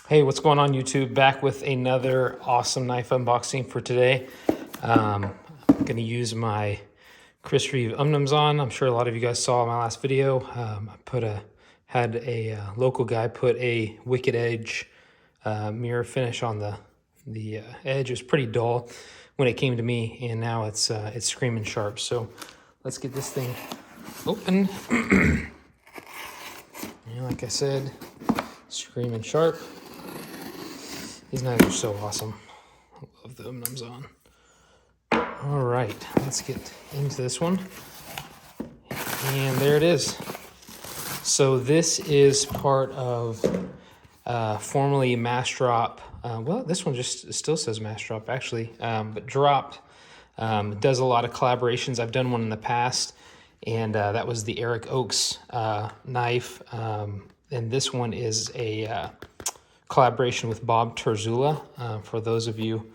Hey, what's going on YouTube? Back with another awesome knife unboxing for today. I'm going to use my Chris Reeve Umnums on. I'm sure a lot of you guys saw my last video. I had a local guy put a Wicked Edge mirror finish on the edge. It was pretty dull when it came to me, and now it's screaming sharp. So let's get this thing open. Like I said, screaming sharp. These knives are so awesome. I love the Umnums on. All right, let's get into this one. And there it is. So this is part of formerly Massdrop. Well, this one just still says Massdrop actually, but Dropped does a lot of collaborations. I've done one in the past, and that was the Eric Oakes knife. And this one is a collaboration with Bob Terzuola. For those of you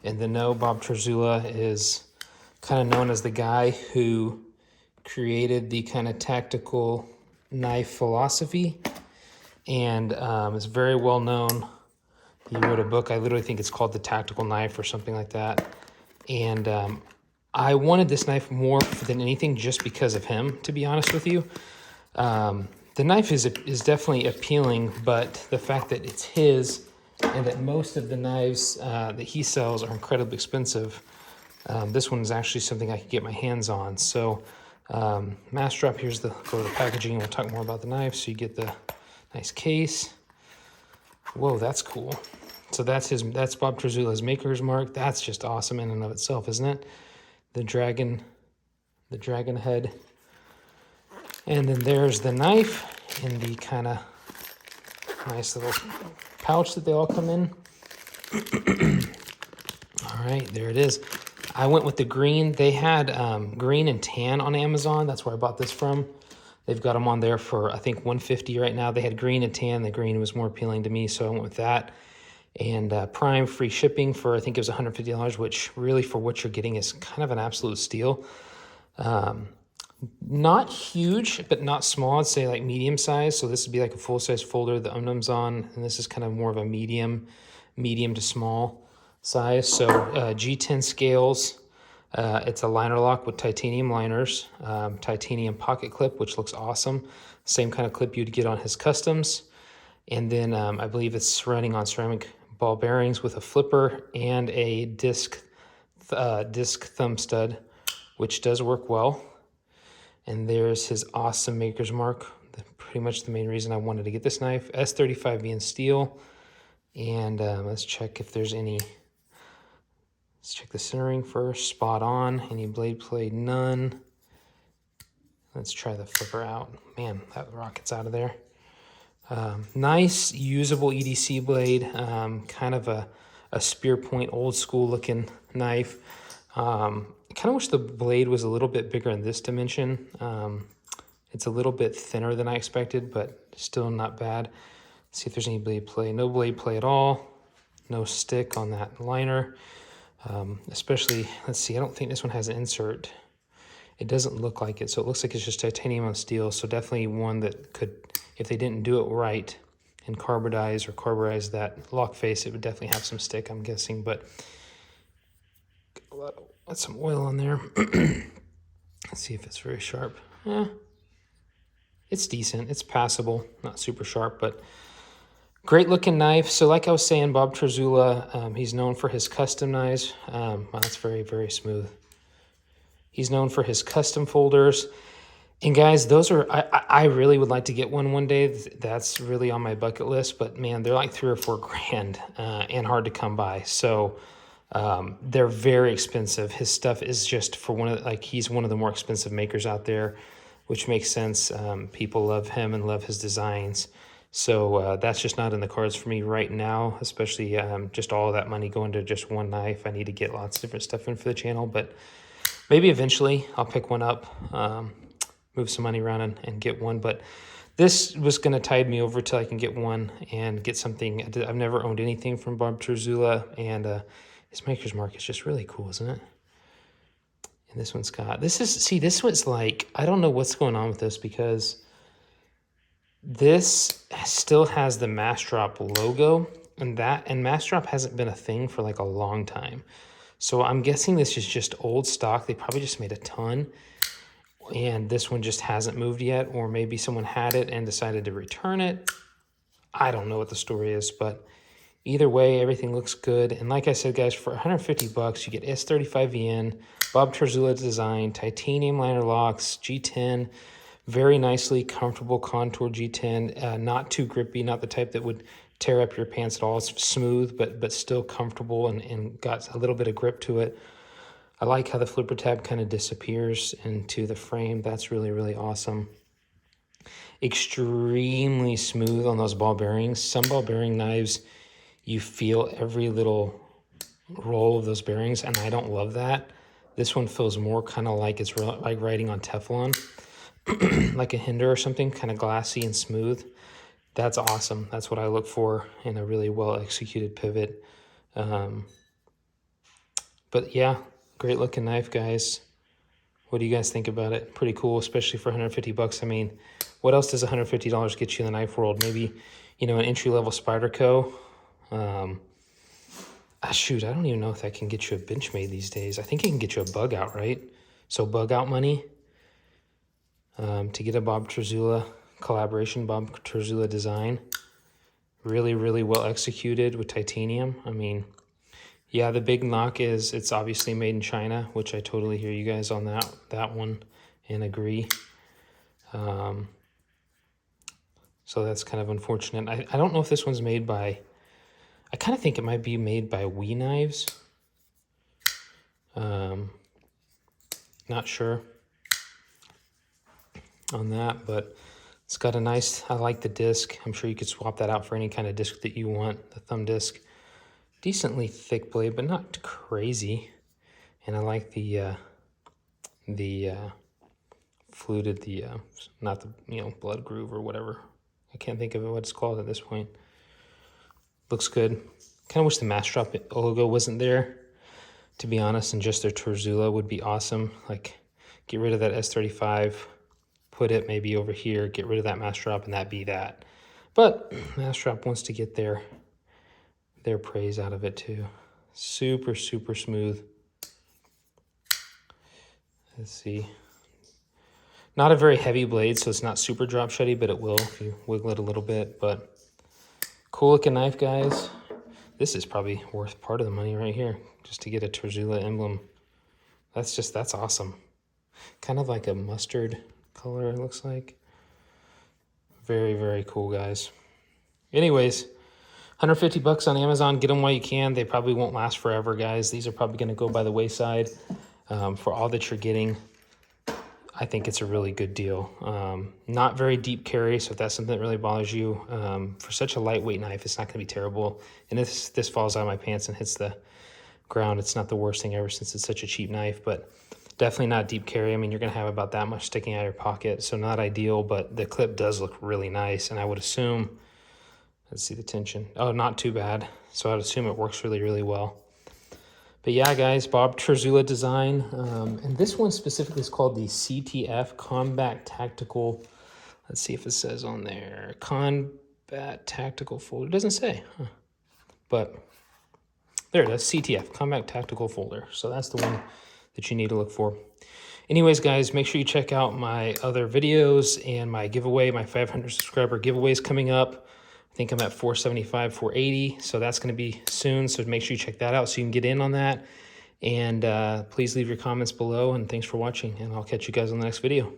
in the know, Bob Terzuola is kind of known as the guy who created the kind of tactical knife philosophy, and is very well known. He wrote a book, I literally think it's called The Tactical Knife or something like that. And I wanted this knife more than anything just because of him, to be honest with you. The knife is definitely appealing, but the fact that it's his and that most of the knives that he sells are incredibly expensive, this one is actually something I could get my hands on. So Massdrop, here's the packaging. We'll talk more about the knife. So you get the nice case. Whoa, that's cool. So that's Bob Terzuola's maker's mark. That's just awesome in and of itself, isn't it? The dragon head. And then there's the knife in the kind of nice little pouch that they all come in. All right, there it is. I went with the green. They had green and tan on Amazon. That's where I bought this from. They've got them on there for, I think, $150 right now. They had green and tan. The green was more appealing to me, so I went with that. And Prime free shipping for, I think it was $150, which really for what you're getting is kind of an absolute steal. Not huge, but not small. I'd say like medium size. So this would be like a full size folder, the Umnums on, and this is kind of more of a medium to small size. So G10 scales. It's a liner lock with titanium liners, titanium pocket clip, which looks awesome. Same kind of clip you'd get on his customs. And then I believe it's running on ceramic ball bearings with a flipper and a disc thumb stud, which does work well. And there's his awesome maker's mark. Pretty much the main reason I wanted to get this knife. S35 being steel. And let's check if there's any. Let's check the centering first. Spot on. Any blade play? None. Let's try the flipper out. Man, that rocket's out of there. Nice, usable EDC blade. Kind of a spear point, old school looking knife. I kind of wish the blade was a little bit bigger in this dimension. It's a little bit thinner than I expected, but still not bad. Let's see if there's any blade play. No blade play at all. No stick on that liner. Especially, let's see, I don't think this one has an insert. It doesn't look like it, so it looks like it's just titanium on steel. So definitely one that could, if they didn't do it right and carburize that lock face, it would definitely have some stick, I'm guessing. But got some oil on there. Let's see if it's very sharp. It's decent. It's passable. Not super sharp, but great looking knife. So like I was saying, Bob Terzuola, he's known for his custom knives. Wow, that's very, very smooth. He's known for his custom folders. And guys, those are, I really would like to get one day. That's really on my bucket list, but man, they're like $3 or $4 grand and hard to come by. So they're very expensive. His stuff is just for he's one of the more expensive makers out there, which makes sense. People love him and love his designs. So that's just not in the cards for me right now, especially just all of that money going to just one knife. I need to get lots of different stuff in for the channel, but maybe eventually I'll pick one up, move some money around and get one. But this was going to tide me over till I can get one and get something. I've never owned anything from Bob Terzuola, and his maker's mark is just really cool, isn't it? And this one's got, this one's like, I don't know what's going on with this, because This still has the Massdrop logo, and Massdrop hasn't been a thing for like a long time. So I'm guessing this is just old stock. They probably just made a ton, and this one just hasn't moved yet, or maybe someone had it and decided to return it. I don't know what the story is, but either way, everything looks good. And like I said, guys, for 150 bucks, you get S35VN, Bob Terzuola design, titanium liner locks, G10, very nicely comfortable contour G10, not too grippy, not the type that would tear up your pants at all. It's smooth, but still comfortable and got a little bit of grip to it. I like how the flipper tab kind of disappears into the frame. That's really, really awesome. Extremely smooth on those ball bearings. Some ball bearing knives, you feel every little roll of those bearings, and I don't love that. This one feels more kind of like it's like riding on Teflon, like a Hinder or something, kind of glassy and smooth. That's awesome. That's what I look for in a really well-executed pivot. But yeah, great looking knife, guys. What do you guys think about it? Pretty cool, especially for 150 bucks. I mean, what else does $150 get you in the knife world? Maybe, you know, an entry-level Spyderco. Shoot, I don't even know if that can get you a Benchmade these days. I think it can get you a bug out, right? So bug out money to get a Bob Terzuola collaboration, Bob Terzuola design. Really, really well executed with titanium. I mean, yeah, the big knock is it's obviously made in China, which I totally hear you guys on that one and agree. So that's kind of unfortunate. I don't know if this one's made by, I kind of think it might be made by Wee Knives. Not sure on that, but it's got a nice, I like the disc. I'm sure you could swap that out for any kind of disc that you want, the thumb disc. Decently thick blade, but not crazy. And I like the fluted, not the, you know, blood groove or whatever. I can't think of what it's called at this point. Looks good. Kind of wish the Massdrop logo wasn't there, to be honest, and just their Terzuola would be awesome. Like, get rid of that S35, put it maybe over here, get rid of that Massdrop, and that be that. But Massdrop wants to get their praise out of it too. Super, super smooth. Let's see. Not a very heavy blade, so it's not super drop sheddy, but it will if you wiggle it a little bit. But cool looking knife, guys. This is probably worth part of the money right here, just to get a Terzuola emblem. That's awesome. Kind of like a mustard color, it looks like. Very, very cool, guys. Anyways, 150 bucks on Amazon. Get them while you can. They probably won't last forever, guys. These are probably going to go by the wayside. For all that you're getting, I think it's a really good deal. Not very deep carry, so if that's something that really bothers you, for such a lightweight knife, it's not going to be terrible. And if this falls out of my pants and hits the ground, it's not the worst thing ever since it's such a cheap knife, but definitely not deep carry. I mean, you're going to have about that much sticking out of your pocket, so not ideal, but the clip does look really nice, and I would assume, let's see the tension. Oh, not too bad. So I'd assume it works really, really well. But yeah, guys, Bob Terzuola design. And this one specifically is called the CTF, Combat Tactical. Let's see if it says on there. Combat Tactical Folder. It doesn't say. Huh. But there it is, CTF, Combat Tactical Folder. So that's the one that you need to look for. Anyways, guys, make sure you check out my other videos and my giveaway, my 500 subscriber giveaways coming up. I think I'm at 475, 480, so that's going to be soon. So make sure you check that out so you can get in on that. And please leave your comments below, and thanks for watching, and I'll catch you guys on the next video.